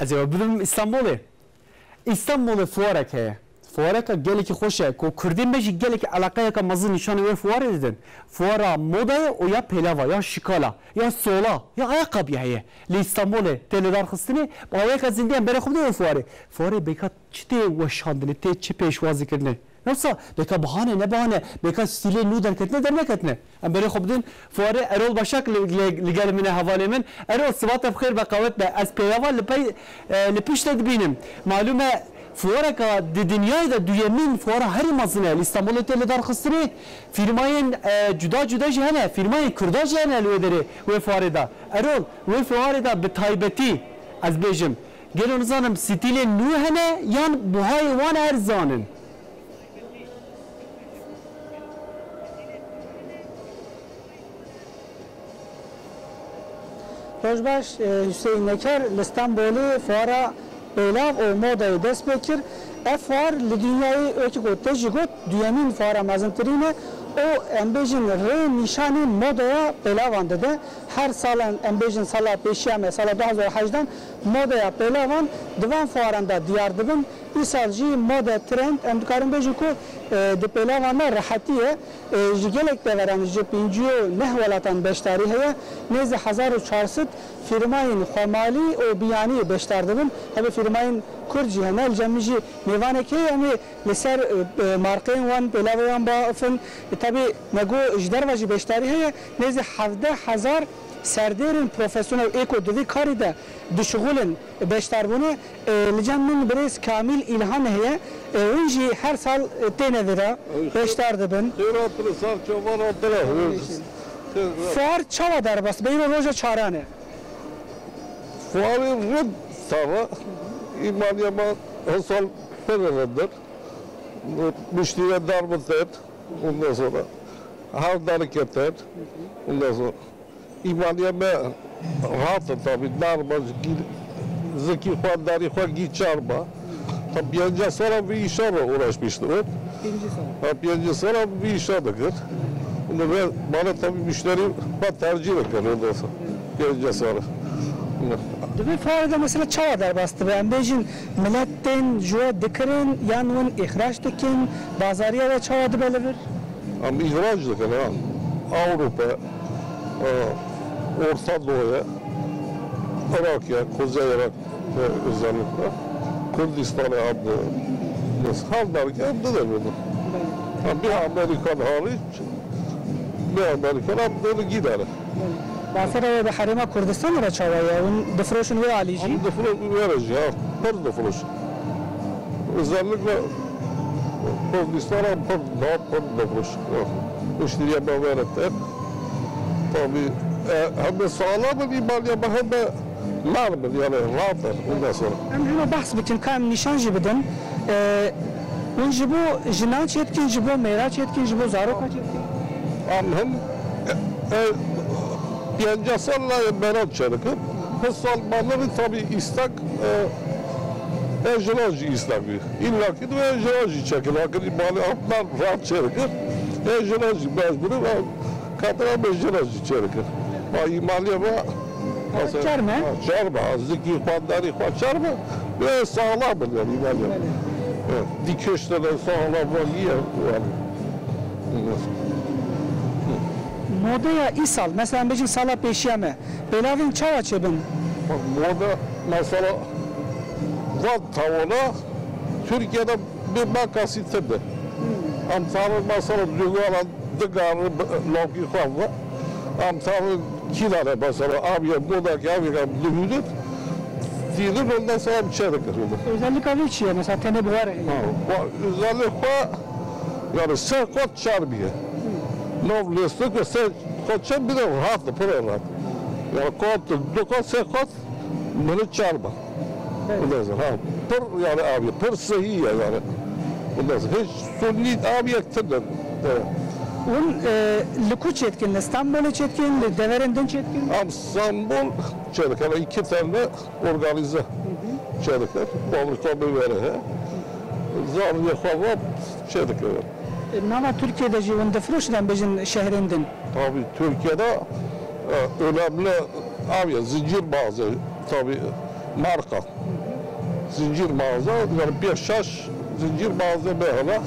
از بدم İstanbul'u. İstanbul'u fuarek he. Fuareka geleki hoşe. Ko Kürdin beji geleki alakaya ka mazın nişanı ve fuar edin. Fuara modaya o ya pelava ya şikala ya sola ya ayakkabı heye. Li İstanbul'u teledar xistini. Bayaka zindiyen bere xubde o fuarı. Fuarı beka çite veşhandını te çi peşvazı kirne. Nasıl? Beka bahane ne bahane? Beka stile nu derketne dernek etne. Em bere xubdin fuarı Erol Başak ligelimine havalemin. Erol sıvat bxir bekavet be az pelava li pişte dibinem. Malume fuaraka di dünyayı da dünyanın fuara her mazine İstanbul'u teledar xistini firmayın cuda jehane firmayın Kürda jehane lüderi ve fuarada Erol ve fuarada bi taybeti az bejim gelin zanım stile nu hene yan bu hayvan her zanın Rojbaş Hüseyin Neker İstanbul'u fuara Beylav o modayı dest bekir. Fuar li dünyayı ökügot tejigot dünyanın fuara mazıntirine o embejin re nişanı modaya beylavan dedi. Her salan embejin sala peşiyame sala 2008'dan modaya beylavan divan fuarında diyar dibin. İsalji moda trend emdikarin beji ku de beylavanlar rahatiye jigelek de veren jipinciyo nehvalatan beştari heye nezi 1400 firmayın xamali o biyani beştar dibin. Tabi firmayın kurci henel cemici mevaneke yani leser markayın wan beylavan baafın tabi nego jdervaji beştari heye nezi 17,000 serderin profesyonel eko devi kari da düşgülün beştar bunu licanın biraz kamil ilhan heye önce her sal tene vira beştar dibin fuar çava der bas beyno roja çarane fuarı rıd sava imaniyama hasal perelendir müşteriye darbet et ondan sonra hareket et ondan sonra İmaniyeme rahatı tabi narmaz zeki xandari xo giçarba tabi birinci sonra bir işe uğraşmıştım. Birinci sonra bir işe bakır. Ve bana tabi müşteri tercih ediyor ondan sonra. Birinci sonra. Tabi fuarda mesela çava der bastı ben bejin milletten jua dikrin yanın ihraç dikin bazariye ve çava dibelir. Ama ihraç dikin Avrupa Orta Doğu'ya, Irak'a, Kuzey Irak özellikle Kürdistan'a abdı. Haldarken abdı da bunu. Bir Amerikan hariç, bir Amerikan abdını gider. Basra ve Harima Kürdistan'a çavaya, onun defroşunu ve alici. Onun defroşunu vereceğiz, pır defroş. Özellikle Kürdistan'a pır defroş. Müşteriye ben verekte. Tabii hem sağlam İmaniye hem de larmır yani rahatlar ondan sonra. Hem bahs bitin kam nişan jibiden önce bu jinanç etkin jibo meraç etkin jibo zaroka etkin. Hem piyancasalla meraç çarıkır. Salmanları tabii istak ejoloji istakı. İllaki de ejoloji çekir. Lakin İmaniye haplar rahat çarıkır. Ejoloji mecburi ve kadına ejoloji çarıkır. İmaliye var. Çarmı? Çarmı. Zeki xandari çarmı. Ve sağlamdır yani İmaliye. Dikeşlere sağlam var yiyor. Modaya isal. Mesela bizim sala peşiyeme. Belavin çava çebin. Moda mesela Van tavuğuna Türkiye'de bir makasitede. Amtarı mesela dünyalan dıgarı logi xavva. Amtarı kilare mesela abiye buradaki abiye lühüdür. Dilir ondan sonra bir şey de kırılır. Özellik avi içiyor mesela tene buhar. Özellik yani sen kot çarbiye. Novleslik ve sen kot çar bir de rahatlı, pırı rahat. Yani kot, dokot sen kot bunu çarba. Ondan sonra pır yani abi, pır sahi yani. Ondan sonra hiç sunni abiye kıtırdır. Un likuç etkin, İstanbul'u etkin, Deverend'in etkin. İstanbul çelikler, iki tane organize çelikler. Fabrika bir vere. Zarıya hava çelikler. Ama Türkiye'de civan defroşdan bizim şehrinden. Tabii Türkiye'de önemli abi zincir bazı tabii marka. Zincir mağaza, yani 5-6 zincir mağaza meyhane.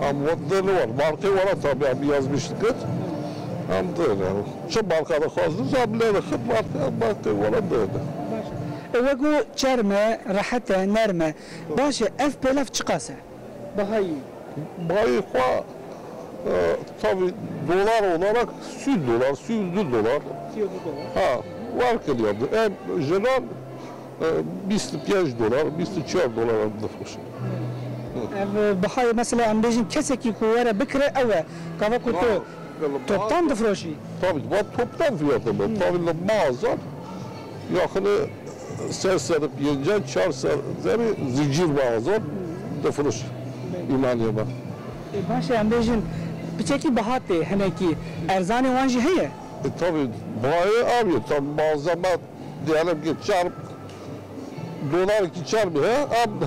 Ama modeli var, markayı var tabii abi yazmıştık. Ama böyle yani. Şu markada kazdı, zabileri hep markayı var böyle. وگو چرمه راحته نرمه باشه اف پلاف چقاسه بهایی Bayi kwa tabii dolar olarak 100 dolar, 100 dolar. Ha, var ki yani. En genel 25 dolar, 24 dolar aldık. بهایی مثلا ام بیشین کسی که کوره بکره اوه کاوا کتو toptan difroşi Tabii bu toptan fiyatı bu. Tabii mağaza yakını serserip yenecek, çar serseri zincir mağaza defroş imaniyeme. باشه ام بیشین بچکی بهاته همه کی ارزانی وانجی هیه Tabii bayi abi tabii malzeme diyelim ki çarp dolar ki çarp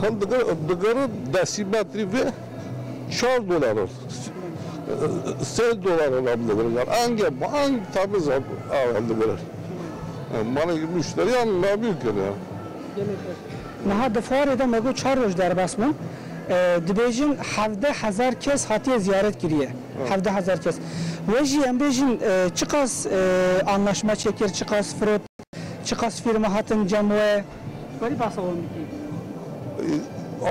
hem dıgırı desimetri ve çar dolar sen dolar olabilir yani hangi temiz alabilir bana gibi müşteri yani ne büyük yani نها دفاره ده مگو 4 روز در بسمون دبیجین 17000 کس هاتی ziyaret giriye 17000 kez وجی ام بیجین چقاس anlaşma çekir çiqas frot çiqas firma hatın cemwe bari bahsa olmuş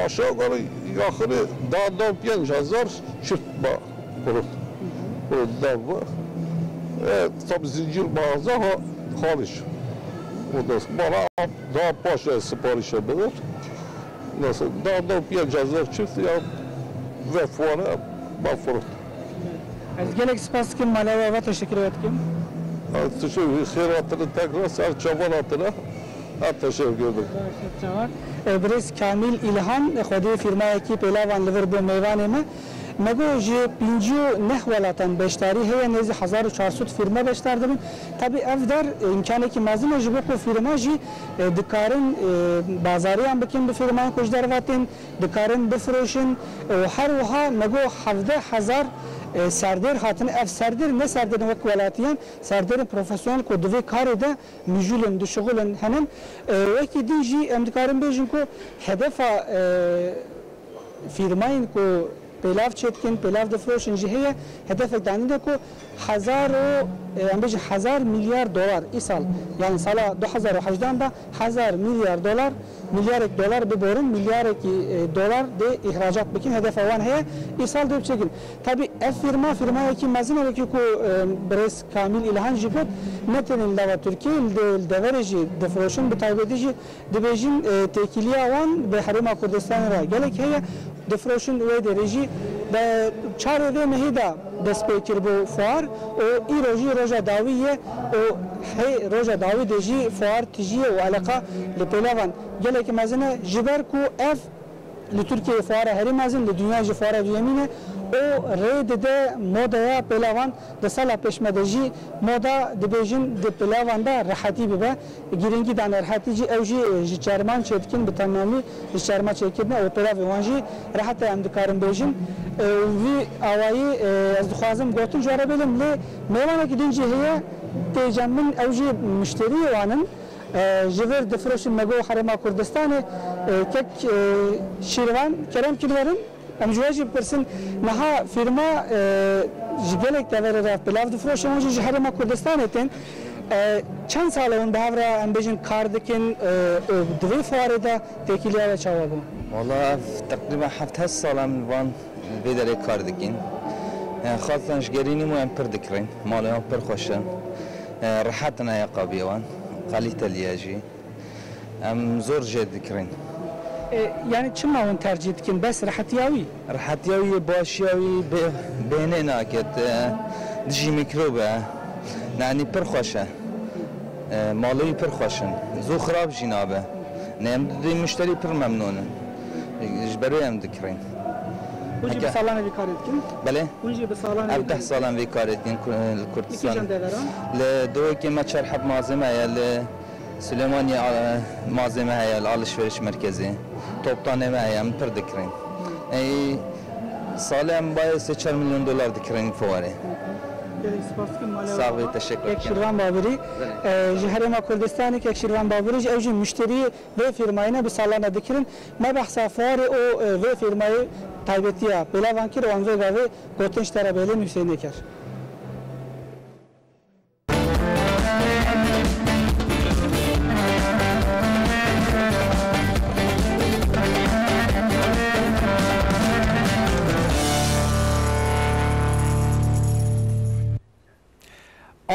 aşağı yukarı yakını daha 5000 çift kurut kurutlar var. Tabii zincir mağaza hariç. O da bana daha paşa sipariş edilir. Nasıl daha 5000 çift ya ve fuara bafurut. از gelek spas kim malaya ve teşekkür etkim. Teşekkür hayratını tekrar sar çabalatına teşekkür ederim. برس کامل الهام خودی فرمای کی پلاوان لیور بو میوانه ما مگو جی 59 ولاتن بیشتری هی نز 1400 فرما بیشتر دارن tabi افدار امکانی که مازن جبو کو فرما جی دکارن بازاری هم بکن به فرما کوجدار واتن دکارن بفروشن و هر وها مگو 17000 سردر هاتن اف سردر نه سردر وک ولاتیان سردر پروفسیونل کو دوی کار ده مجولن دو شغلن هنن وکی دی جی امدکارن بیجن کو هدف فیرماین کو پیلاف چتکن پیلاف دفروشن جهیه هدف دانیده کو 1000 میلیارد دلار ای سال یعنی سال 2018 دا 1000 میلیارد دلار milyarek dolar biborun milyarek dolar de ihracat bikin hedef avan heye isal de çekin. Tabi firma ki mazine ki ku bres kamil ilhan jibot netenin lava Türkiye de vereci defroşun bitaybedici de bejin tekiliye avan be harima Kurdistan ra gelek heye defroşun ve dereci de çare ve mehida despekir bu fuar o roja daviye o hey roja davi deji fuar tijiye o alaka le pelavan gelek mazine jiber ku ev li Türkiye fuara heri mazin li dünya ji fuara yemine o redde modaya pelavan de sala peşmedeji moda de bejin de pelavan da rahati bibe giringi dan rahatici evji çerman çetkin bi tamamı çerma çekirne o pelav vanji rahat am dikarim bejin vi avayı az duxazım gotun jarabelim le mevana gidince heye tecammin evji müşteri wanın جور دفروشن مگو حرم کردستان کک شیروان کرم کلورن امجواجی پرسن نها فرما جبلک تاور را پلاف دفروشن وجه حرم کردستان تن چند سال اون به هفته ام بیشتر کار دکن دوی فارده تکیلیه و چوابو. والله تقریبا 7 سال ام وان بدره کار دکن. خاصه شگرینی مو ام پر دکرین مالی ام پر خوشن راحتنا یا قابیوان. قلیت لیاجی ام زور جد کرین یعنی چما اون ترجیح کن بس راحتیاوی باشیاوی بینه ناکت دیجی میکروبه نعنی پر خوشه مالوی پر خوشن زو خراب جنابه نیم دی مشتری پر ممنونه جبروی هم دکرین اونجی به سالانه بیکارید کن؟ بله؟ اونجی به سالانه 10 سالان بیکارید کن کردستان یکی جنده دارم؟ لدوی که ما چرحب مازمه یا سلیمانی مازمه یا alışveriş merkezi toptan emeğim per dikrin. Salam bayağı 4 milyon dolar dikrin fuare. Sağ olun, teşekkür ederim. یک شیروان بابری جهرما کردستانی که یک شیروان بابری اوج مشتری و فرماینا به سالانه دکرین ما بحث فار او و فرمای تایبتیا بلا وانکر وان و گاوی گوتنش ترا بله حسین نکر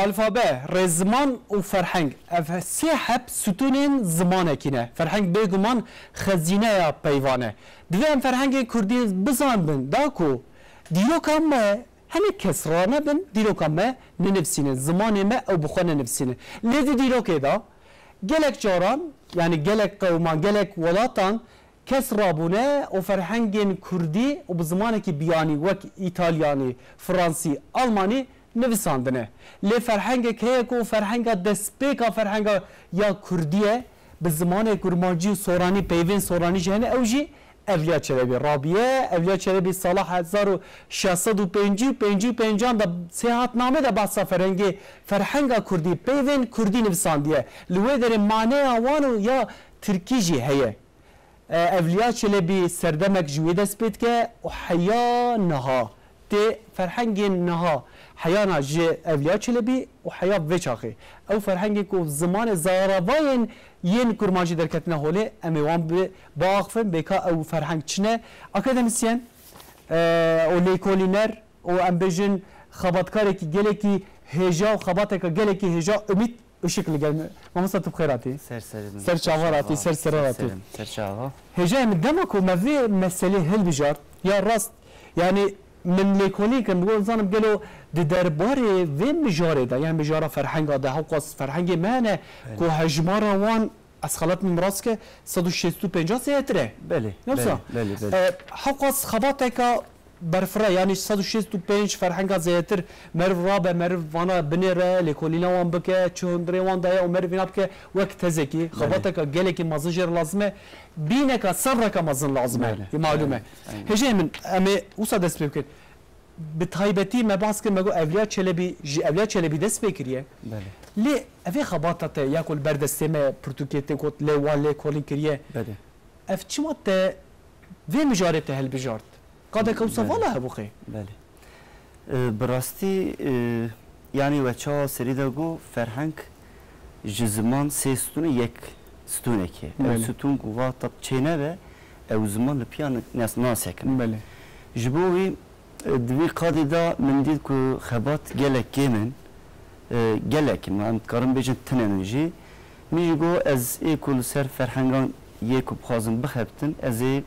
الفابه رزمان و فرهنگ اف سه حب ستونین زمانه کینه فرهنگ بگمان خزینه یا پیوانه دیگه ام فرهنگ کردی بزان بن داکو دیرو کم همه کسرانه بن دیرو کم ننفسینه زمان ما او بخونه نفسینه لیدی دیرو که دا گلک جاران یعنی گلک قومان گلک ولاتان کس رابونه و فرهنگ کردی و بزمانه که بیانی وک ایتالیانی فرانسی آلمانی نویساندنه لی فرهنگ که کو فرهنگ دسپیکا فرهنگ یا کردیه به زمان گرمانجی و سورانی پیوین سورانی جهنه اوجی اولیا چلبی رابیه اولیا چلبی سال 1655 دا سیاحت نامه دا بحثا فرهنگ کردی پیوین کردی نویساندیه لوی در معنی آوانو یا ترکی جی هیه اولیا چلبی سردمک جوی دسپید که و حیا نها تی فرهنگ نها حیانا جه اولیا چلبی و حیا وچاخی او فرهنگی که زمان زاراواین ین کرمانجی درکتنه هوله امیوان با آخفن بکا او فرهنگ چنه اکادمیسین او لیکولینر او امبیجن خباتکاری که گله کی هجا و خباته که گله کی هجا امید o şekilde gelme. Mamsa tu khairati. Ser çavarati, ser serati. Ser çava. Heja min demek o mevzi mesele hel bijar. Ya rast yani من لیکونی که میگم زنم گلو درباره و مجاره ده یعنی مجاره فرهنگ ده حقوق فرهنگ منه که هجمار وان از خلات من راست که 165 سیتره بله بله حقوق خباته که برفره یعنی 165 فرهنگ زیاتر مرو رابه مرو وانا بنیره لیکونی وان بکه چهندری وان ده و مرو بیناب که وقت تزکی خباته که گله که مازنجر لازمه بینه که صبر که مازن لازمه معلومه هجی من امی اوسا دست بکن به تایبتی مباحث که مگو اولیا چلبی دست بکریه لی اوی خباته یا کل بردسته ما پرتوکیته کت لی وان لی کولین کریه اف چی مات وی مجاره هل بجارد قاده که اوسا والا هبوخی بله براستی یعنی وچه سری داگو فرهنگ جزمان سه ستون یک ستونه که او ستون گواه تب چینه و او زمان لپیان ناسه کنه بله جبوی دوی قادی دا من دید که خبات گلک من کارم بیجن تننجی میگو از ای کل سر فرهنگان یک بخوازم بخبتن از ای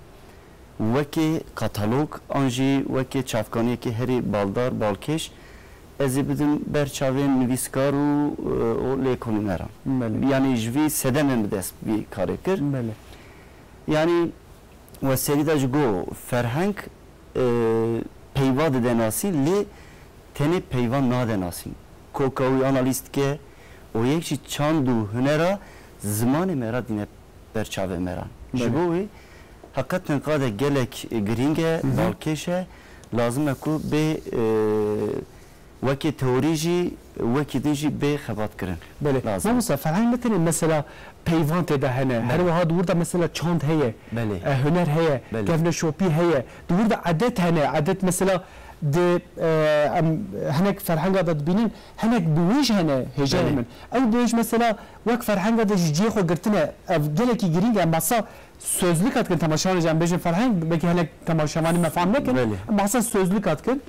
وکی کاتالوگ آنجی وکی چافکانی که هری بالدار بالکش از بدم برچاوین نویسکار و لیکونران یعنی جوی سدمن بدست بی کاری کرد یعنی و سری دا جگو فرهنگ پیواد دناسی لی تنی پیوان نادناسی کوکاوی آنالیست که و یکشی چند و هنرا زمان مرا دینه برچاوه مران جبوی حقیقتا قاده گلک گرینگه بالکشه لازمه که به وکی تئوریجی وکی دیجی به خبات کرن بله ما مثلا فرهنگ مثلا مثلا پیوان تدهنه هر وها دور ده مثلا چاند هیه هنر هیه گفن شوپی هیه دور ده عادت هنه عادت مثلا ده هناك فرهنگ داد بینن هناك بویج هنه هجا من او بویج مثلا وک فرهنگ داد جی خو گرتنه گلکی گرینگ مثلا sözlük atken tamaşavanı can bejin farhang belki hele tamaşavanı mefam nekin masa sözlük atken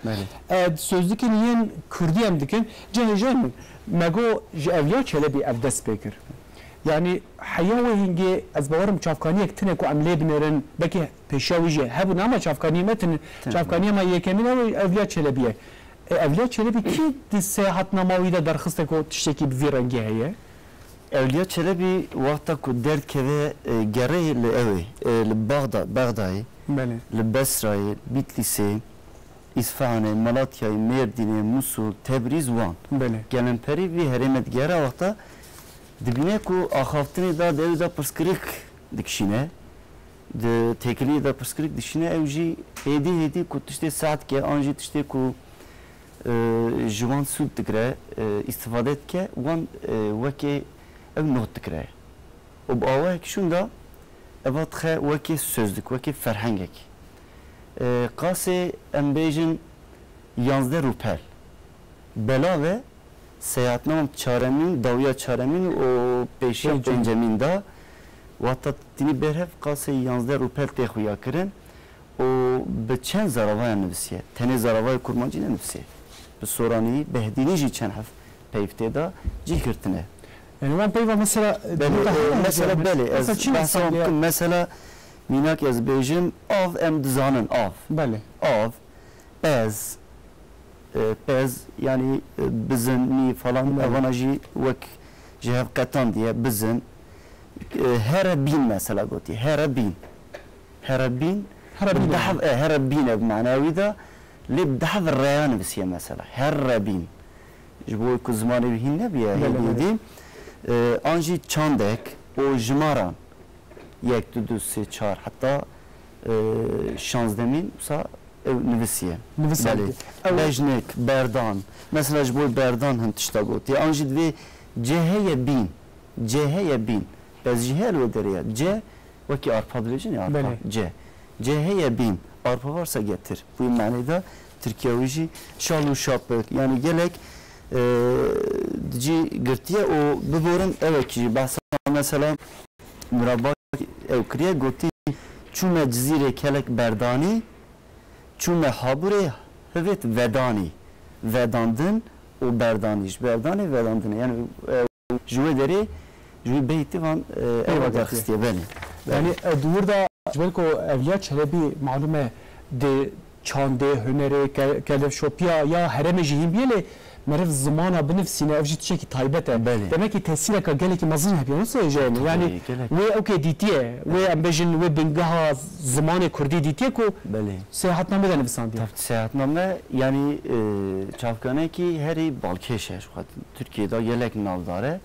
sözlükün yen Kürdiyem dikin cehejen mego evliya çelebi evdes bekir yani hayawe hinge az bavarım çafkani ektine ku amle binerin belki peşavice hebu nama çafkani metin çafkani ma yekemin evliya çelebiye evliya çelebi ki di seyahat namavide darxiste ku tişteki bir rengi heye اولیا چلبی وقتا که درد که گره لعوی لبغدای لبسرای بیتلیسه اصفهان مالاتیای مردین موسول تبریز وان گلن پری وی هرمت گره وقتا دبینه که آخافتنی دا دیو دا پرسکریک دکشینه ده تکلی دا پرسکریک دکشینه اوجی هدی که تشتی ساعت که آنجی تشتی که جوان سود دکره استفاده که وان وکی او نوت دکره و با آوه کشون دا اوات خه وکی سوزدک وکی فرهنگک قاسه ام بیجن 11 روپل بلاوه سیاحتنام چارمین داویا چارمین و پیشی پنجمین دا وقتا تینی برهف قاسه 11 روپل تخویا کرن و به چند زراوای نویسیه تنه زراوای کرمانجی نویسیه به سورانی بهدینی جی چند هف پیفته دا جی کرتنه Yani ben peyva mesela mesela beli mesela minak ez bejim av em dizanın av beli av bez yani bizin mi falan avanajı vek cehav katan diye bizin herabin mesela goti herabin herabin ev manavi da lib dahav rayan bisiye mesela herabin bu kuzmani bihin ne biye hediydim آنجی چندک و جماران یک دو دو سه چهار حتی شانزدمین سا نویسیه بله بجنک بردان مثلا جبوی بردان هم تشتا گوتی آنجی دوی جهه بین بس جهه لو دریه جه وکی آرپا بلیجن یا آرپا جهه بین آرپا varsa getir bu mعنی da Türkiye'yi şalu şapık yani gelek dici girtiye o biborun evet ki bahsa mesela murabba ev kriye goti çume cizire kelek berdani çume habure evet vedandın o berdaniş berdani vedandın yani jüve deri jüve beyti van ev istiye beni yani durda belki evliya çelebi malume de çande hüneri kelef şopya ya hereme jihim bile مرف زمانه بنفسنا أفجد شيء تايبته دمك تسيرك قالك مازن هبي نص يجاني يعني وي أوكي ديتيه وي أمبجن وي بنجها زمان كردي ديتيه كو سياحتنا ماذا نفسان دي سياحتنا ما يعني çavkane ki heri balkeşe şu kadar Türkiye'de gelek navdare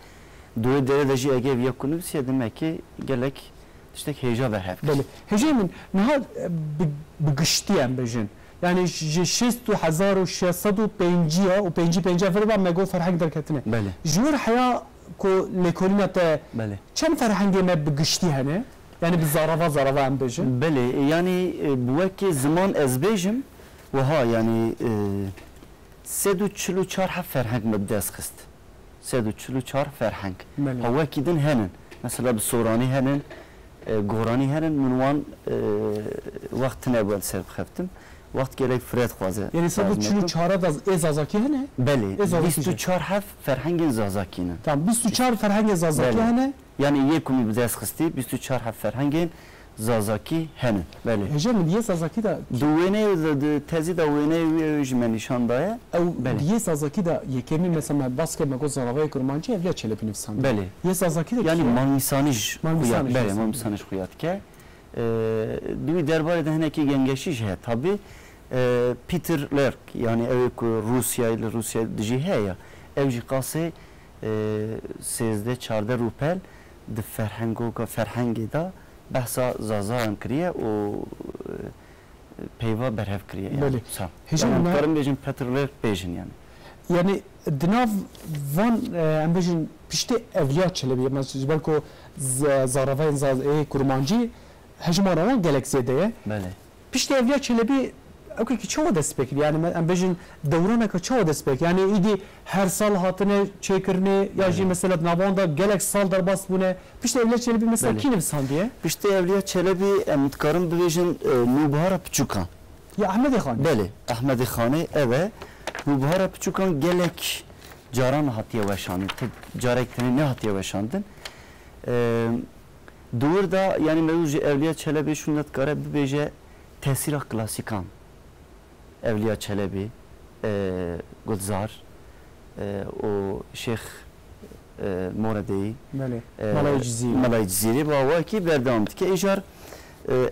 doğu derece egev yakunu siye demek ki gelek işte heyecan ve hep. Beli heyecan min nihal bgışti أمبجن يعني جشست وحزار وشصد وبنجيا وبنجي فربا ما جو فرحان دركتنا بله جور حياة كو لكلنا بله كم فرحان جي ما بقشتي هنا يعني بالزرافة عم بيجي بله يعني بوكي زمان از بيجم وها يعني سدو تشلو چار حف فرحان مبدأس خست سدو تشلو چار فرحان هوا كيدن هنن مثلا بالصوراني هنن قوراني هنن من وان وقت نبغى سرب خفتم وقت gerek Fred خوازه yani sadece çürü çara da ezazaki hene beli 24 harf ferhangin zazakine tamam 24 ferhangin zazaki hene yani yekumi bides xisti 24 harf ferhangin zazaki hene beli hecem diye zazaki da duene tezi da duene jmen nişandaya diye zazaki da yekemi mesela baske mego zaravay kurmancı evliya çelebi nefsan beli diye zazaki da yani manmisanij kuyat beli manmisanij kuyat ke دوی درباره دهنه که گنگشیش هست tabi پیتر لرک yani ev Rusya dici heya evci qase 13-14 rupel de ferhangi da bahsa zazan kriye o peyva berhev kriye yani sam hecim karım bejin Peter Lerk bejin yani dinav van em bejin pişte evliya çelebi mesela belki zaravayın kurmancı هجمانا جالكسيدية. بله. بيشتي أفيا شلبي أوكي كي شو دسبك يعني أم بيجن دورنا كشو دسبك يعني إيدي هر سال هاتنا شكرني يجي مثلا نابوندا جالكس سال درباس بونه بيشتي أفيا شلبي مثلا كي نفسان ديه؟ بيشتي أفيا شلبي متكرم بيجن مبهرة بتشوكان. يا أحمد خان. بله أحمد خاني أبى مبهرة بتشوكان جالك جاران هاتيه وشاندن جارك تنين هاتيه وشاندن. Doğruda yani mevzu Evliya Çelebi şunlat kare bir beje tesira klasikan Evliya Çelebi Gulzar o Şeyh Moradi Malay Ciziri ve ki berdamdı ki ejar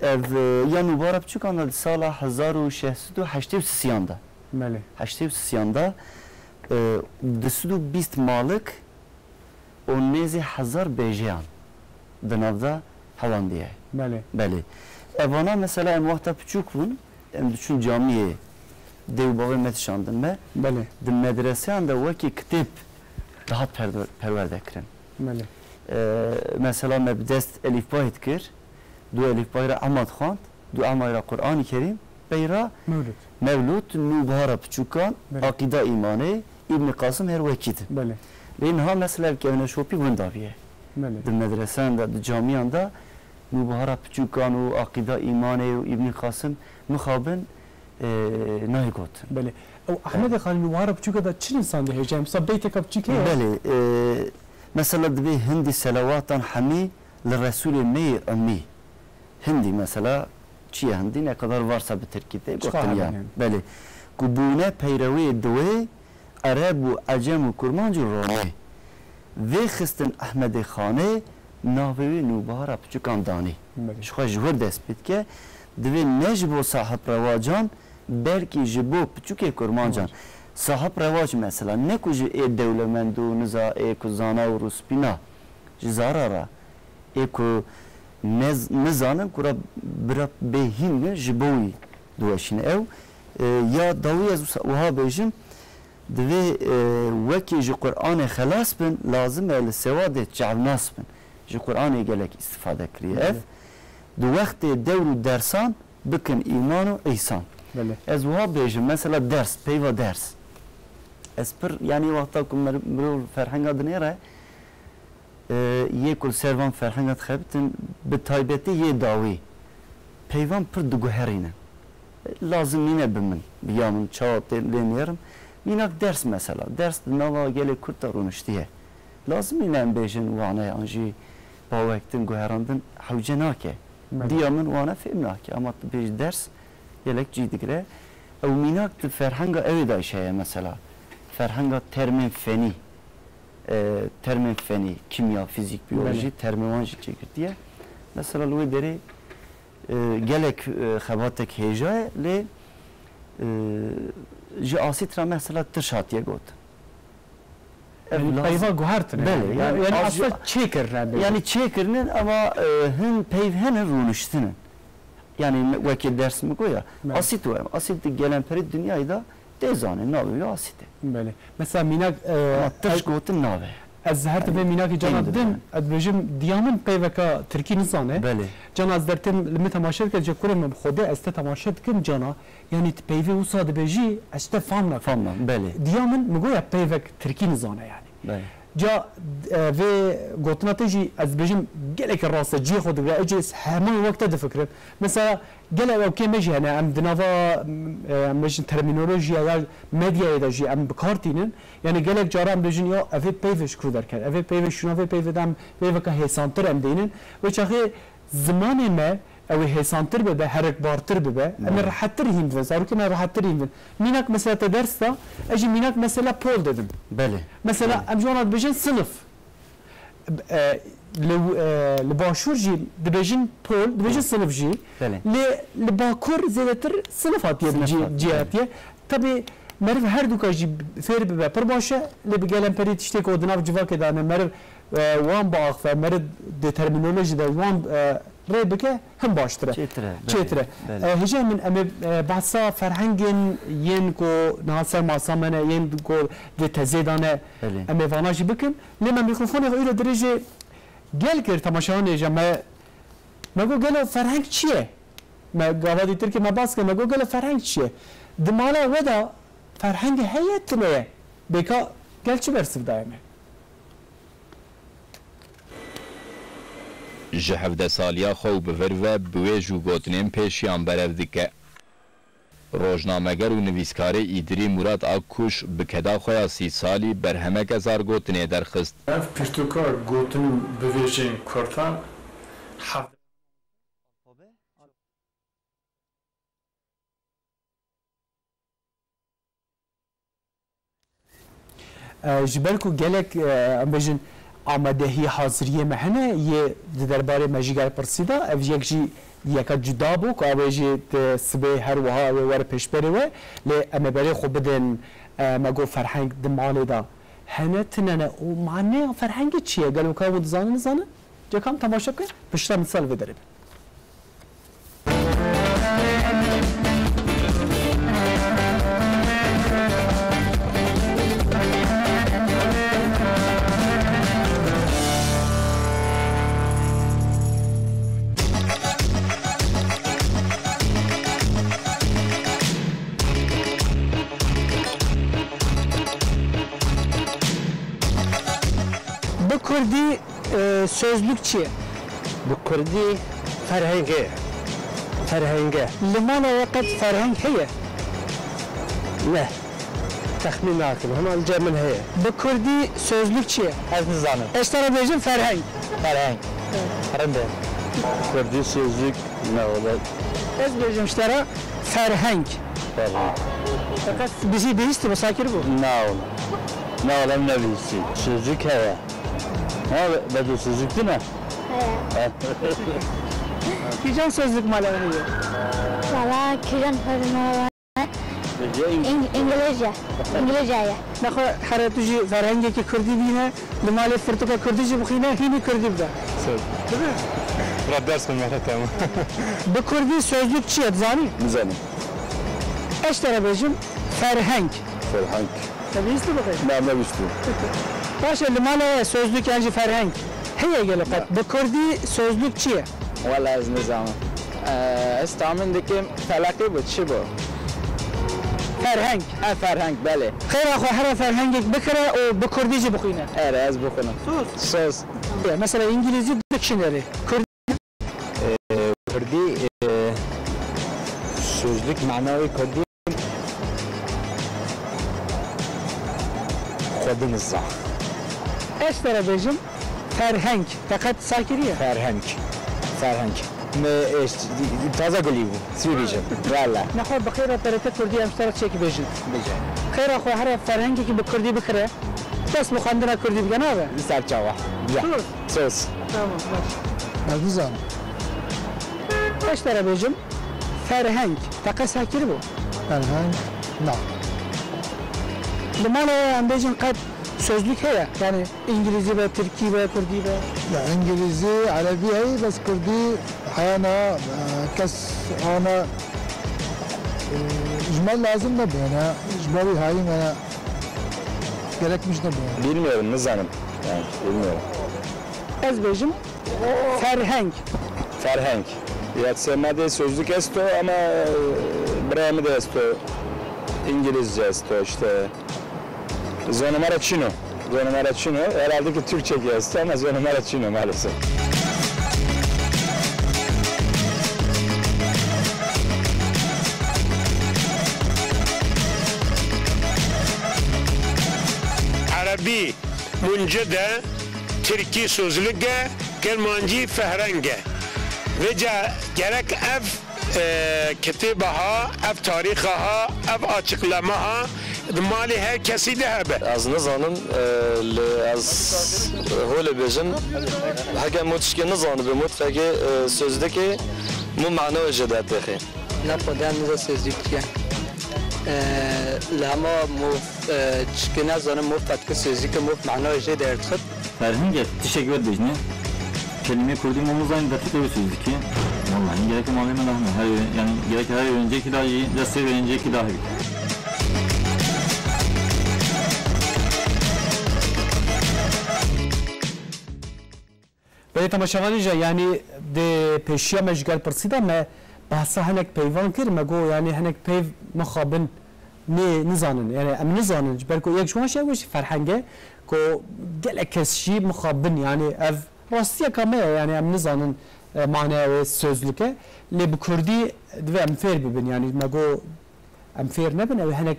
ev ya mübarek çıkanlar sala 1680'da Mali 80'da desudu 20 malık o nezi 1000 bejeyan denavda havan diye. Beli. Beli. Evana mesela en vakta küçük bun, en düşün camiye dev bavê me dişandin me بله di medreseyan da wekî kitêb daha perwerde kirin. بله Mesela me bi dest elîfbayê dikir, du elîfbayê re Ahmed xwand, du Ahmed re Qur'anî Kerîm, beyra مولد Mevlûd nûbahara piçûkan Evet. akîda îmanê İbn Qasım her wekî din. بله Lê niha mesela kevne şopî windaviye. بله Di medreseyan da di camiyan da nûbahara piçûkan û akîda îmanê û İbn Qasım mixabin nayê gotin. بله او احمد خان نواره بچوکه دا چه انسان ده هجام صاحب بیت کب چیکه Belê mesela divê hindî selawatan hemî li Resulê me emmî. Hindî mesela çiye hindî ne kadar varsa bi Tirkî de gotin ya. yani. Belê. Ku bûne peyrewê divê Ereb û Ecem û Kurmanc û Romê. Vê xistin Ehmedê Xanê navê wê nûbahara piçûkan danî. بله Ji xwe ji wir dest pêdike divê ne ji bo sahib rewacan belkî ji bo piçûkê kurmancan. Sahib revac mesela ne ku ji ê dewlemend û niza ê ku zana û rûspîna ji zara ra ê ku nizanin ku ra bira bêhîn bin ji bo wî diweşîne ew ya dawî ez wiha bêjim divê wekî ji Qur'anê xelas bin lazim e li sewadê çavnas bin ji Qur'anê gelek istifade kiriye ev di wextê dewr û dersan bikin îman û ihsan. بله Ez wiha bêjim mesela ders peyva ders ez pir yanî wexta ku mirov ferhenga dinêre yê ku servan ferhenga dixebitin bi taybetî yê dawî peyvan pir diguherîne lazim nîne bi min ya min çawa tê lê nêrim mînak ders mesela ders di nava gelê Kurd de rûniştiye lazim nîne em bêjin wane an jî bawektin guherandin hewce nake diya min wane fêm nake ama tu bêj ders gelek cî digire ew mînak di ferhenga evê de şeye mesela ferhenga termên fenî termên fenî kimya fizik biyoloji termê wan jî çêkirtiye mesela li wê derê gelek xebatek hêja ye lê ji asîtra mesela tiş hatiye gotin peyva guhartın Bele, yani yani aslında çekir yani çêkirinin ama hin peyv hene rûniştinin yani wekî ders mi goya Evet. asît we asît di gelen perî dünyayê da tê zanîn navê wê asît e بله مثلا میناک tiş gotin navê از هر تبه میناکی جانا Eyni دیم از بجیم دیامن پیوکا ترکی نزانه Belê. جانا از درتم لمی تماشا کرد جا کرم خوده از ته تماشا کم جانا یعنی پیوی وسا دبیجی از ته فهم نکن famla belê دیامن مگویا پیوک ترکی نزانه یعنی belê جا و گوتناتی جی از بجیم گلک راسته جی خود و اجیس همه وقت دفکرم مثلا گله او کی مجی نه ام دنوا مجی ترمینولوژیا یا مدیا دا جی ام بکارتینن یعنی گلک جارا ام بجین یا اوی پیوش کرو درکن اوی پیوش شنو اوی پیودم پیوکا هسانتر ام دینن و چاخه زمان ما او هسانتر به حرک بارتر به ام راحتر هیم و زارو که راحتر هیم میناک مثلا درس دا اجی میناک مثلا پول دادم belê مثلا ام جوانات بجن صنف لباشور جي دبجن بول دبجن صنف جي بله. لباكور زيادتر صنفات جياتيه طبي مرف هر دوكا جي فير ببا پر باشه لبگلن پري تشتي كو دناف جوا كدانه مرف وان باخ و مرف ديترمينولوجي دا وان ريبكه هم باشتره çêtir e چتره هجا من ام بحثا فرهنگن ين کو ناصر ماسامنه ين کو de tezedane Belê. ام واناجي بكن لما ميكروفون öyle derece gel kir tamaşan eja me go gelo فرهنگ چیه me gavadi Türkiye me baske me go gelo فرهنگ çiye dimala veda فرهنگ heyetine beka gel çi bersiv daime ji hevde saliya xwe û bi vir ve bi wê jû gotinên pêşiyan berev dike. Rojnameger û nivîskarê Îdirî Murad Akkuş bi keda xwe ya 30 salî berhemeke zar gotinê derxist. Ev pirtûka gotin bivêjên Kurdan جبل کو gelek ام bejin آمادهی حاضریه مهنه یه درباره مجیگر پرسیدا اف یک جی یکا جدا بو که اوه جی سبه هر وها اوه ور پیش بره و لی اما بره خو بدن مگو فرهنگ دمالی دا هنه تننه و معنی فرهنگ چیه؟ گلو که او نزانه؟ جا کام تماشا کن پشتا مثال بداره Kurdî sözlük çi ye? Bi Kurdî ferhengê ye. Ferhenge. Li mala we qet ferheng heye? Ne? Texmin nakim. Hemen cemin heye. Bi Kurdî sözlük çi ye? Ez nizanim. Ez tara bêjim ferheng. Ferheng. Herinde. Kurdî sözlük ne olur? Ez bêjim ji tara ferheng. Ferheng. Fakat bizi bihîstî bu sakir bu. Ne olur? Ne olur ne bilsin. Sözlük heye. Ha, bedel sözlük değil mi? Kîjan sözlük mala we heye? Valla kiran hırma İngilizce ye. Nexwe here tu jî ferhengekî Kurdî bîne, li malê firtuka Kurdî jî bixîne, hînî Kurdî bide. Bırak ders mi Mehmet ama? Bi Kurdî sözlük çi ye dizanî? Nizanim. Ez tara bêjim ferheng. Ferheng. Te bihîstî bixî? Ne bilsin. Başa li mala we sözlük yan jî ferheng. Heye gelo qet. Bi Kurdî sözlük çi ye? Valla ez nizamim. Ez tahmin dikim felakî bu, çi bu? Ferheng. Ha ferheng, belê. Xêra xwe here ferhengek bikire û bi Kurdî jî bixwîne. Ere ez bixwînim. Söz. Mesela İngilizce dictionary. Kurdî sözlük manavî Kurdî xwedî nizam. Ez tara bêjim ferheng. Fakat sakiriye. Ferheng. Ferheng. Taze gulî bû. Sî bêjim. Valla. Nexwe bi xêra perete Kurdî em ji tara çêkî bêjin. Bêjim. Xêra xwe here ferhengekî bi Kurdî bikire. Dest bi xwendina Kurdî bike nabe? Serçava. Söz. Tamam baş. Ez nizanim. Ez tara bêjim ferheng. Fakat sakir bu. Ferheng. Ne? Li mala we em bêjin qet sözlük heye. Yani İngilizce ve Türkî ve Kurdî ve. Ya İngilizce, Arabi هي بس كردي أحيانا كس أنا إجمال لازم نبينا إجمالي هاي أنا gerekmiş ne bu? Bilmiyorum nizamim. Yani bilmiyorum. Ez bêjim ferheng. Ferheng. Yatsemade sözlük esto ama Brahmi de esto. İngilizce esto işte. Zonumara Çino. Zonumara Çino. Herhalde ki Türkçe esto ama Zonumara Çino maalesef. Arabi muncede, Türkî sözlüge, Kermancı fehrenge. Ve gerek ev kitabaha, ev tarihaha, ev açıklamaha, mali herkesi de hebe. Az nizanim az hole bejim. Hege mutşki nizanı be mutfaki sözdeki mu mana ve cedatehi. Ne podem niza sözlükçe. Lama muf çkina zanım muf tatki sözlükü muf mana ve cedatehi. Ferhenge teşekkür ederiz ne? Kelime kurduğum omuzdan da tutuyor sözlükü. Vallahi gerek malzeme daha mı? Yani gerek her önceki daha iyi, desteği önceki daha iyi. Beli tamaşavanıca yani de peşiya mecgal persida me bahsa hanek peyvan kir me go yani hanek peyv mukhabin ne nizanın yani em nizanın belki yek şuan şey var ferhenge ko gelek kesşi mukhabin yani ev rastiya kamaya yani em nizanın mana ve sözlüke le bu Kurdî ve em fer bibin yani me go em fer nebin ev hanek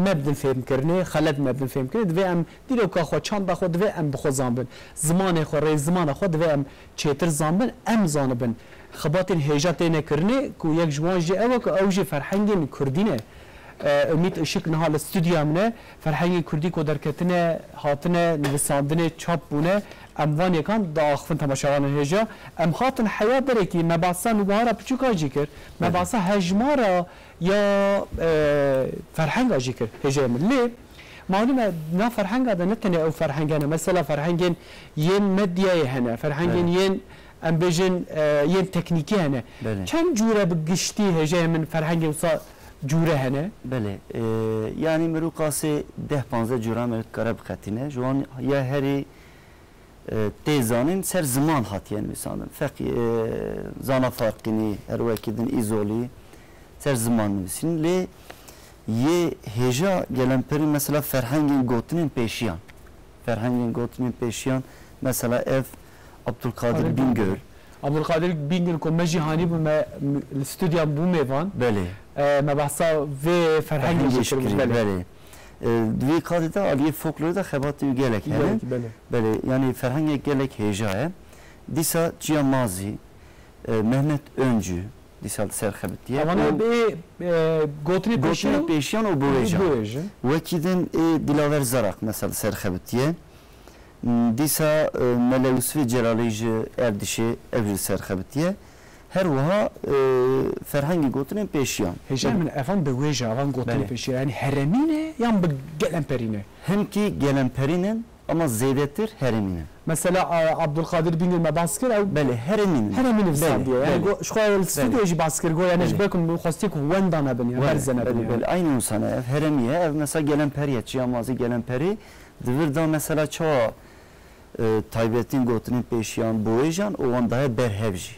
مبدن فهم کرنه خالد مبدن فهم کرد و ام دیرو که خود چند خود و ام بخو زنبن زمان خود ری زمان خود و ام چهتر زنبن ام زنبن خباتین هجات نکرنه کو یک جوان جی او که اوجی فرهنگ کردینه امید اشک نهال استودیو امنه فرهنگ کردی کو درکتنه هاتنه نویساندنه چاپ بونه ام وان یکان داخفن تماشاوان هجا ام هاتن حیا برکی مبعثا نوارا پچوکا جیکر مبعثا هجمارا یا فرهنگ جیکر هجا من لی معلومه نا فرهنگ هذا نتنه او فرهنگانه مثلا فرهنگين ين مدياي هنا فرهنگين ين ام بيجن ين تكنيكي هنا كم جوره بقشتي هجا من فرهنگ وصا جوره هنا بله yani مرقاسه 10-15 جوره مرکارب خطینه جوان یا هری تیزانین سر زمان هاتیان میساندن فقط زانا فرقینی هر وکیدن ایزولی سر زمان میسین لی یه هجا گلن پری مثلا فرهنگین گوتنین پیشیان فرهنگین گوتنین پیشیان mesela ev Abdülkadir Bingöl. Abdülkadir Bingöl ko meji hani bu stüdyo bu mevan. Beli. Me bahsa ve ferhangi şekeri. Beli. Dvi kadida aliye folkloru da xebatı gelek hele. Beli. Yani ferhangi gelek hejaye. Disa Ciyamazi, Mehmet Öncü, disa serxebetiye. Ama be gotri peşiyan o boğeja. Vekidin Dilaver Zarak mesela serxebetiye. Disa Melevsvi Celaliji Erdişi evli serxebetiye. Her vaha ferhangi gotrin peşiyan. Hejamin evan boğeja, evan gotrin peşiyan. Yani heremine yan be gelenperine. Hem ki gelenperinin ama zeydetir heremine. Mesela Abdülkadir Bingöl me baskır ev beli heremine. Heremine vsadiye. Yani şu an stüdyoji baskır go yani jbekum bu xostik wendan abin ya berzene abin. Beli aynı sana ev heremiye ev mesela gelenperiye çiyamazi gelenperi divirda mesela çoğu Taybettin gotrin peşiyan boğejan o an daha berhevji.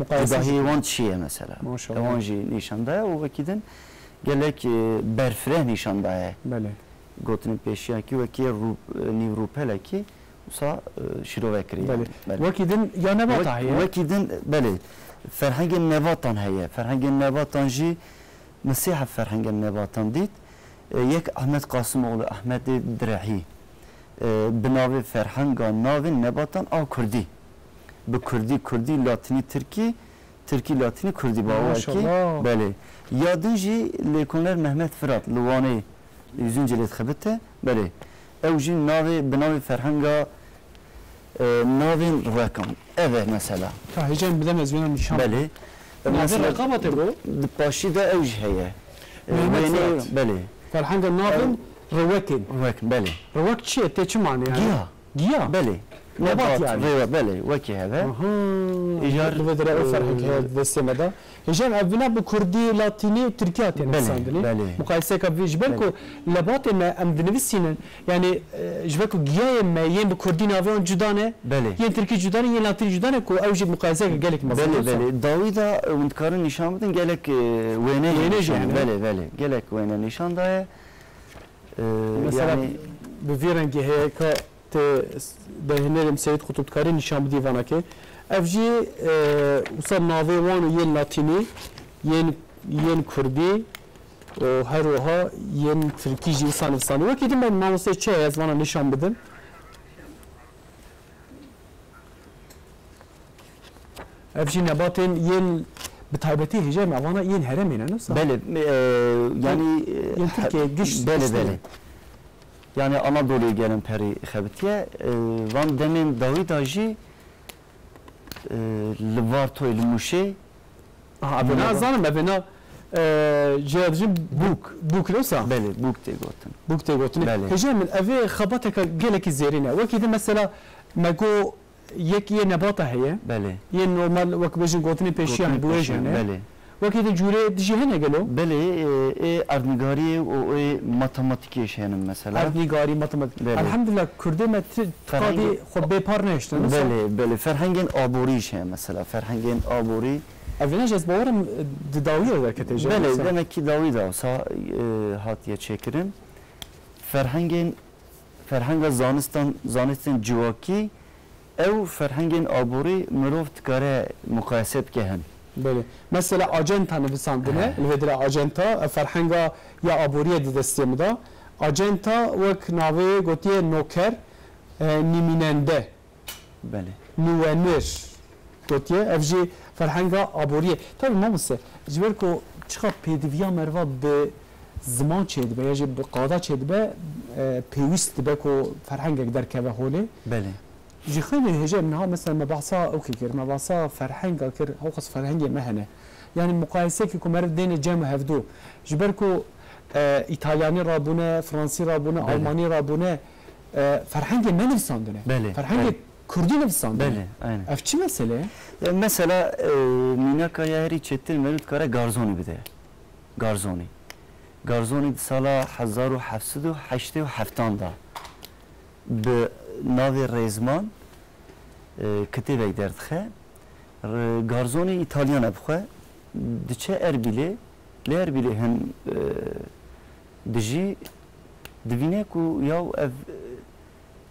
Dahi van çiye mesela. Maşallah. Evanji nişanda o vakidin gelek berfreh nişanda. Beli. Gotrin peşiyan ki veki nivrupele ki usa şirovekri. Beli. Vakidin ya nebata heye? Vakidin beli. Ferhangin nebatan heye. Ferhangin nebatan ji Mesih ferhangin nebatan dit. Yek Ahmet Kasımoğlu Ahmet Drehi. Binavi ferhanga navin nebatan av Kurdi. Bu Kurdi Latini Türki Latini Kurdi bağlar ki. Beli. Yadın ji lekonler Mehmet Fırat Luvani yüzüncelet xebete. Beli. Evjin navi binavi ferhanga navin rakam. Evet mesela. Ta hecem bilemez benim nişan. Beli. Navin rakabatı bu. Başı da evj heye. Beli. Ferhanga navin revekin. Revekin beli. Revek çiye te çi mani yani? Giya. Beli. Nebat yani. Beli. Veki heve. İjar. Lüvedere o ferhanga vestemede. Hecem evvela bu Kurdi Latini Türkiye atene sandini. Mukayese kabvi jbel ko labate me em dinvisinin yani jbel ko giyaye me yen bu Kurdi navion cudane. Yen Türkiye cudane yen Latini cudane ko evji mukayese gelek mesela. Beli. Davida undkarın nişanıdın gelek vene nişan. Beli. Gelek vene nişan da mesela bu virengi heye ka te dehinelim Seyyid Kutupkari nişan divana ke evji usam navi wan yen Latini yen Kurdi her oha yen Türkiye insanı vakidim ben mamuse çe yazmana nişan bidim evji nebatin yen bitaybeti hicam avana yen heremine nasıl? Beli yani yen Türkiye güç beli yani Anadolu'ya gelen peri xebetiye van demin Davidaji Livartoy Limuşe abena zanım abena jadjim buk losa beli buk te gotin buk te gotin hecem evi xabateka geleki zerine vakidi mesela mago yek ye nebata heye beli ye normal vakbejin gotini peşiyan bu ejene beli vakidi jure dijehene gelo beli arnigari o matematik şeyinin mesela arnigari matematik elhamdülillah Kürde metri kadi xobbe parneşte beli ferhangin aburi şey mesela ferhangin aburi evine jez bawarım dawiye derkete beli demek ki davida sa hatiye çekirin ferhanga zanistan civaki ev ferhangin aburi mirov tkare mukayeset kehen Böyle. Mesela acenta nefisandine, elvedire acenta, ferhanga ya aburiye de sistemida, acenta vek navi gotiye noker, niminende. Böyle. Nuvenir gotiye, evji ferhanga aburiye. Tabii mamuse, civerko çıkıp pediviya merva be zaman çeydi be, ya be qada çeydi be, peyvist be ko ferhanga gider keve holi. Böyle. جخيني هجام نها مثلا ما بعصا اوكي كير ما بعصا فرحنجا كير هو قص فرحنجا مهنه يعني مقايسه كي كمر دين جام هفدو جبركو ايطالياني رابونه فرنسي رابونه الماني رابونه فرحنجا ما نفساندنه فرحنجا كردي نفساندنه بله aynen افçi mesele mesela minaka yeri çetil melut kara garzoni bide garzoni sala 1787 da be navi Rezman kitêbek derdixe garzonê İtalyan ebxe diçe Erbilê lê Erbilê hem dijî divîne ku yaw ev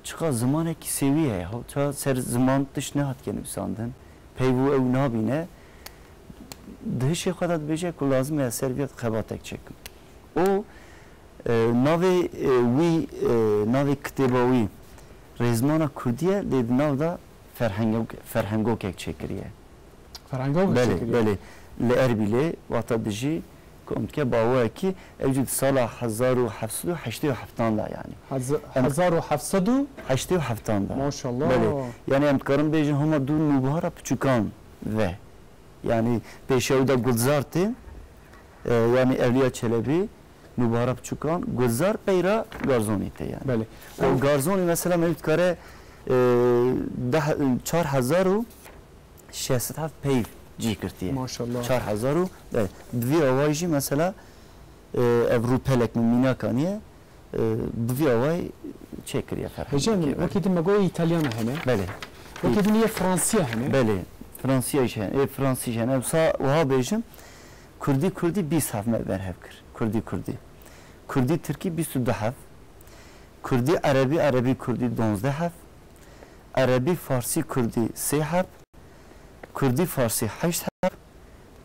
çıka zamaneki seviye ya ser zaman dış ne hat gene sandın peyvu ev nabine dış kadar becek lazım ya serviyet xebatek çekim o navi navi kitabawi rezmana Kurdiye dedi navda ferhangok ek çekiriye فرهنگاو بله بله لأربيله واتدجي كنت كباوه كي أوجد صالة 1787 لا يعني 1787 لا ما شاء الله بله يعني أمتكارم بيجن هما دون نوبهارا بچوكان و يعني بيشاودا گلزارتي يعني أولياء چلبي نوبهارا بچوكان گلزار بيرا غارزوني تي يعني بله و غارزوني مثلا أمتكاره 4600 پیو جی کرتیه ماشاءالله 4000 و دوی آوایجی مثلا رو پلک مینا کانیه دوی آوای چه کریه فرق هجان وقتی مگوی ایتالیان همه بله وقتی نیه فرانسیه همه بله فرانسیه هن فرانسیه هن امسا وها بیجم کردی 20 هف مبر هف کر کردی ترکی 22 هف کردی عربی کردی 12 هف عربی فارسی کردی 3 هف کردی فارسی 8 هف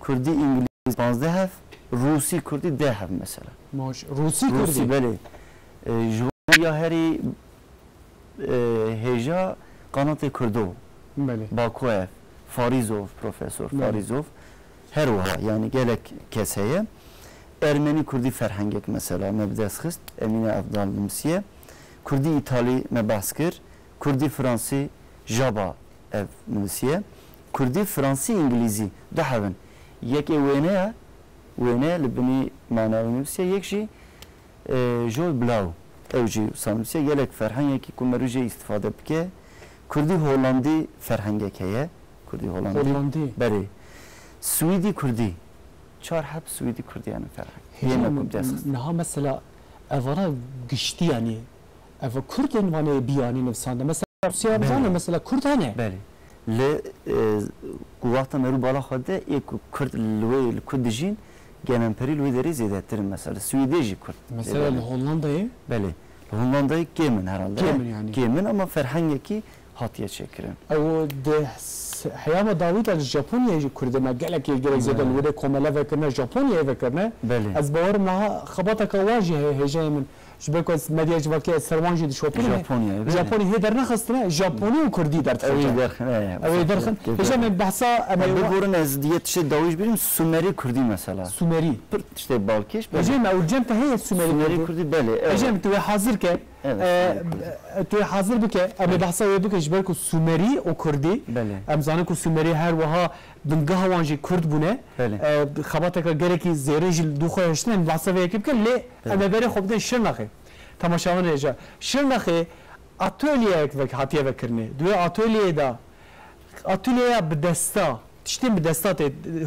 کردی انگلیسی 15 هف روسی کردی 10 هف مثلا روسی کردی بله جویا هری هجا قنات کردو بله باکوف فاریزوف پروفسور فاریزوف هر وها yani gelek keseye Ermeni Kurdi ferhangek mesela mebdes xist Emine Afdal Nimsiye Kurdi İtali mebaskir Kurdi Fransi Jaba ev Nimsiye Kurdi Fransi İngilizi dahavın yek evene libni manavi Nimsiye yekşi jol blau evci sanımsiye gelek ferhangeki kumeruje istifade bike Kurdi Hollandi ferhangekeye Kurdi Hollandi beri Suudi Kurdi çar hep Suudi Kurdi yani ferhang neha mesela evara güçti yani eva Kurdun vane biyani nefsanda mesela Rusya vane mesela Kurd hane beli le kuvvata meru bala xade ek Kurd lwe Kurdijin genen peri lwe deri zedettirin mesela Suudi Kurd mesela Hollanda'yı beli Hollanda'yı kemin herhalde kemin yani kemin ama ferhangeki hatiye çekirin o de حياما داوود از ژاپنیا کرده ما گلک گلک زدن وده کوملا وکرنه ژاپنیا وکرنه از باور ما خبطه کواجه هجای من شبکه مدیا جوکی سروانجی ژاپنیا هی در نخستنه ژاپنی و کردی در درخن هجای من بحثا اما بگورن از دیت چه داویش بریم سومری کردی مثلا سومری işte بالکش هجای ما اورجم ته سومری کردی بله هجای تو حاضر که تو حاضر بکه اما بحثا و بکه جبرکو سومری و کردی امزانه کو سومری هر وها دنگه وانجی کرد بونه خباته که گرکی زیرج دو خوشتن بحثا و یکی بکه لی اما بره خوب ده شرنخه تماشاون رجا شرنخه اتولیه یک وقت هاتیه وکرنه دوی اتولیه بدستا تشتیم بدستات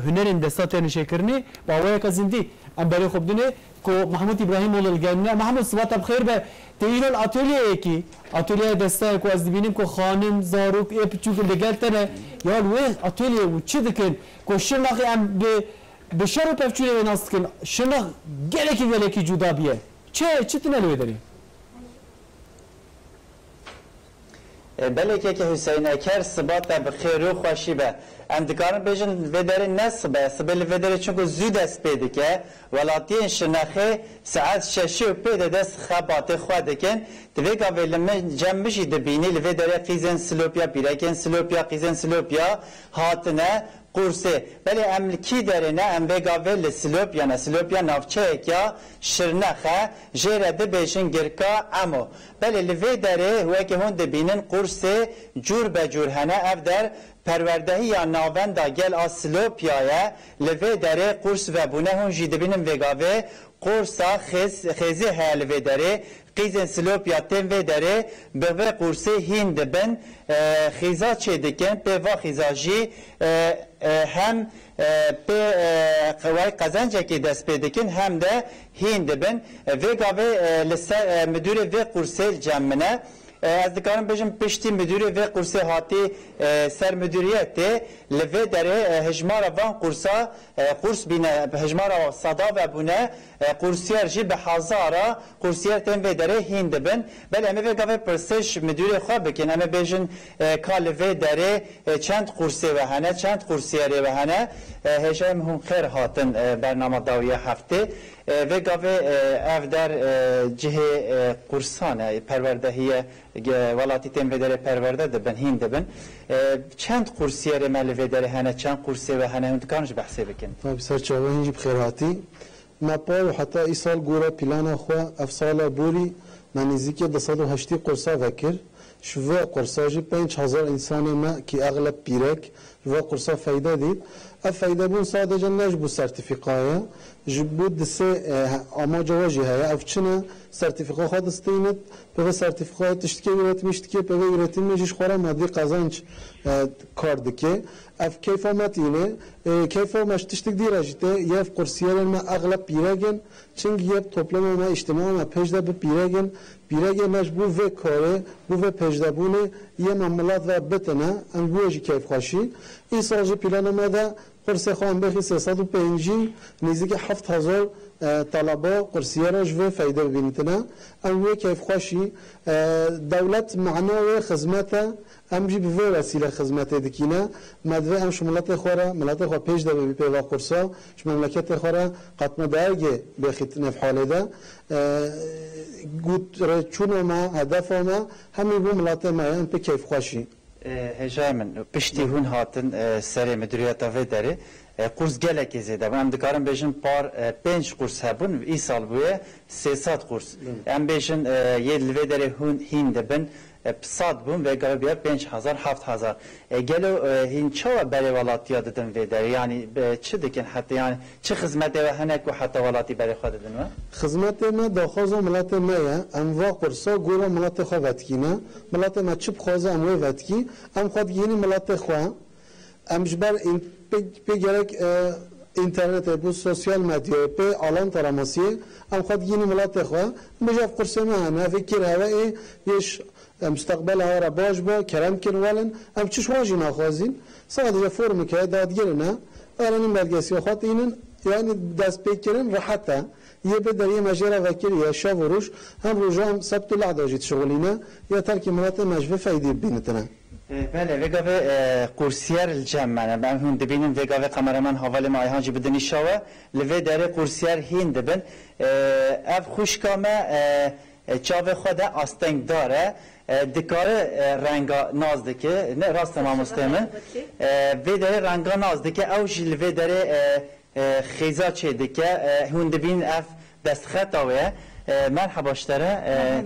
هنرین دستات نشکرنه باوی که زندی ام بره خوب دونه کو محمد ابراهیم اول گنه محمد صبات بخیر به تیل الاتلیه کی اتلیه دستا کو از ببینیم کو خانم زاروک اپ چوک لگالتنه یا لو اتلیه و چی دکن کو شناخ ام به شرو پفچونه وناستکن شناخ گلکی جدا بیه چه تنلوی داری بله که حسین اکر ثبات بخیر و خوشی به اندکارن بیشن وداری نصبه سبیل وداری چونکه زود است پیدا که ولاتین شناخه ساعت ششی و پیدا دست خبات خواهد کن دوی که ولمه جمعشی دبینی لوداری قیزن سلوپیا پیرکن سلوپیا قیزن سلوپیا هاتنه قرصه ولی املکی داره نه ام وگاول سلوپیا نافچه یا شرنخه جرده بیشن گرکا امو ولی لوی داره و که هون دبینن قرصه جور به جور هنه اف در پروردهی یا ناوندا گل اسلوپیاه لوی داره قرص و بونه هون جی دبینن وگاوه قرصا خیزی هل وی داره قیزن سلوپیا تن وی داره به قرصه هند بن خیزا چه دکن به وا خیزاجی هم به قوای قزنجه که دست پیدا کن هم ده هند بن و گاوه مدور و قرصه جمعنه از دکارم بجم پشتی مدیری و قرص هاتی سر مدیریت لوی داره هجمار وان قرص بینه هجمار صدا و بونه قرصیار جی به هزارا قرصیار تن و داره هند بن بله همه و گفه پرسش مدیری خواه بکن همه بجن کال و داره چند قرصی و هنه چند قرصیاری و هنه هجم هم خیر هاتن برنامه داویه هفته و گاوه اف در جهه قرصانه پروردهی ولاتی تیم و داره پرورده دبن هین دبن چند قرصیه مال و داره هنه چند قرصیه و هنه هم دکانش بحثه بکن طيب سر چاوه هنجی بخیراتی ما پا و حتی ای سال گوره پیلان خواه اف سال بولی ننیزی که 280 قرصا وکر شوه قرصا جی 5000 انسان ما که اغلب پیرک شوه قرصا فایده دید اف فایده بون ساده نجبو سرتیفیقایه جبو دسه اما جواجی هیا اف چنه سرتیفیقا خود استینت به سرتیفیقا تشتکی üretim که به üretim جیش خورا مادی قازانچ کار دکه اف کیفامتینه کیفامش تشتک دیراجته یف قرصیان ما اغلب پیرگن چنگ یف توپلم ما اجتماع ما پجده به پیرگن مجبور و کاره بو و پجده بونه یه معاملات و بتنه ام بوجی کیف خاشی این ساجی پیلان ما ده قرص خان بخی 305 نزدیک 7000 طلبه قرصیارش و فایده ببینتنا ام کیف خاشی دولت معنای خدمت ام جی به وسیله خدمت دکینه مدوه ام شمولت خوره ملت خو پیش ده به پیوا قرصا مملکت خوره قطمه درگه بخیت نف حاله ده گوت چون ما هدف ما همین بو ملت ما ام به کیف خاشی هجای من پشتی هون هاتن سر مدیریت و داره قرص گلکی زیده و هم دکارم بیشن پار 5 قرص هبون ای سال بویه 300 قرص هم بیشن یه لوی داره هون هینده بن صد بون و گاو بیا 5000 7000 گلو هین چه برای ولاتی دادن و داره یعنی چه دکن حتی یعنی چه خدمت و هنک و حتی ولاتی برای خود دادن و خدمت ما داخل ملت ما انواع قرصا گورا ملت خو واتکینه ملت ما چه بخوازه اموی واتکی ام خود یعنی ملت خو ام جبر این به گرک اینترنت بو سوسیال مدیا به آلان تراماسی ام خود یعنی ملت خو بجاف قرص ما انا فکر هوا یش مستقبل هوا باش با کرم کن ولن ام چش واجی ناخوازین صادقه فرم که دادگیرنه الان برگسی خاط اینن یعنی دست پیکرن راحته یه به در یه مجرا وکیل یا شاو روش هم روزام سبت العداجیت شغلینه یا ترک ملت مجبور فایده بینتنه بله وگاوه قرصیار الجمعه من هم دبینم وگاوه کامرمان حواله مای هاجی بدنی شاوه لوی داره قرصیار هین دبن اف خوشکامه چاوه خود آستنگ داره دکاره رنگا نازدیکه نه راست ما مستمه وی داره رنگا نازدیکه اوش لوی داره خیزا چه دکه هون دبین اف دست خطاوه مرحبا اشتره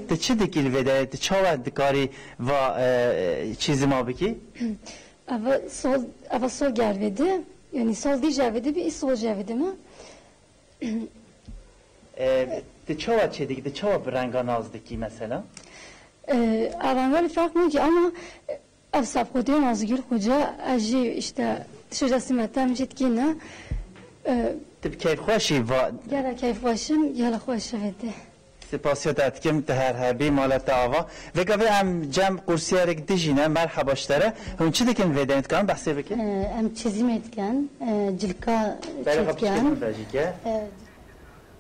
ده چه دکی لوی داره ده چاوه دکاری و چیزی ما بکی؟ اول سال گرویده یعنی سال دی جویده بی سال جویده ما ده چاوه چه دکی؟ ده چاوه برنگا نازدیکی مثلا؟ اول فرق میگه اما افساب خودی نازگیر کجا اجی işte شجاع سمتم جد کی نه تب کیف خوشی و گلا کیف خوشم گلا خوش شده سپاسیات کم تهر هبی مالت آوا و گاوی ام جم قرصیارک دیجینه مرحبا اشتره هم چی دکن ویدنت کن بحثی بکن ام چیزی میتکن جلکا چیزکن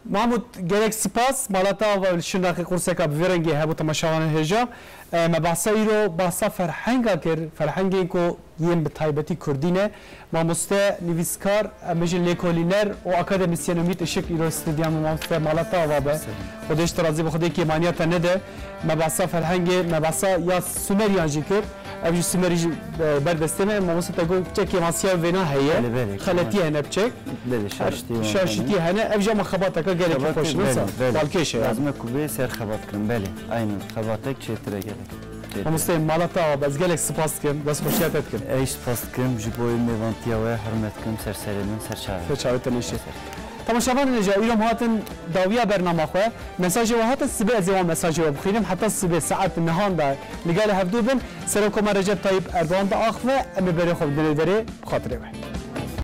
محمود گرک سپاس مالتا و شناخی قرصه که بفرنگی هبو تماشاوان هجا ما بحثا ایرو بحثا فرهنگا کر فرهنگی کو یم به تایبتی کردینه ما مسته نویسکار مجل لیکولینر و اکادمیسین امید اشک ایرو استودیام ما مسته مالتا و به خودش ترازی به خودی که مانیت نده ما بحثا فرهنگی ما بحثا یا سومریان جی کر اوج سومری بردستمه ما مسته گو چکی ماسیا وینا هیه خلطی هنه بچک شاشتی هنه اوج ما خباتا که گرک خوش نسا بالکشه لازم کوبه سر خبات کنم بله عین خباتک چه تره گرک همسته مالتا بس گلک سپاس کن بس خوشیتت کن ایش سپاس کن جبوی میوانتیا و حرمت کن سرسرمون سرچاوه تنیشه تماشاوان نجا ایرم هاتن داویا برنامه خواه مساجی و هاتن سبه از یوان مساجی و بخیرم حتی سبه ساعت نهان دا لگال هفدو بن سرکوم رجب طیب اردوان دا آخوه امی بری خوب دلی داره بخاطره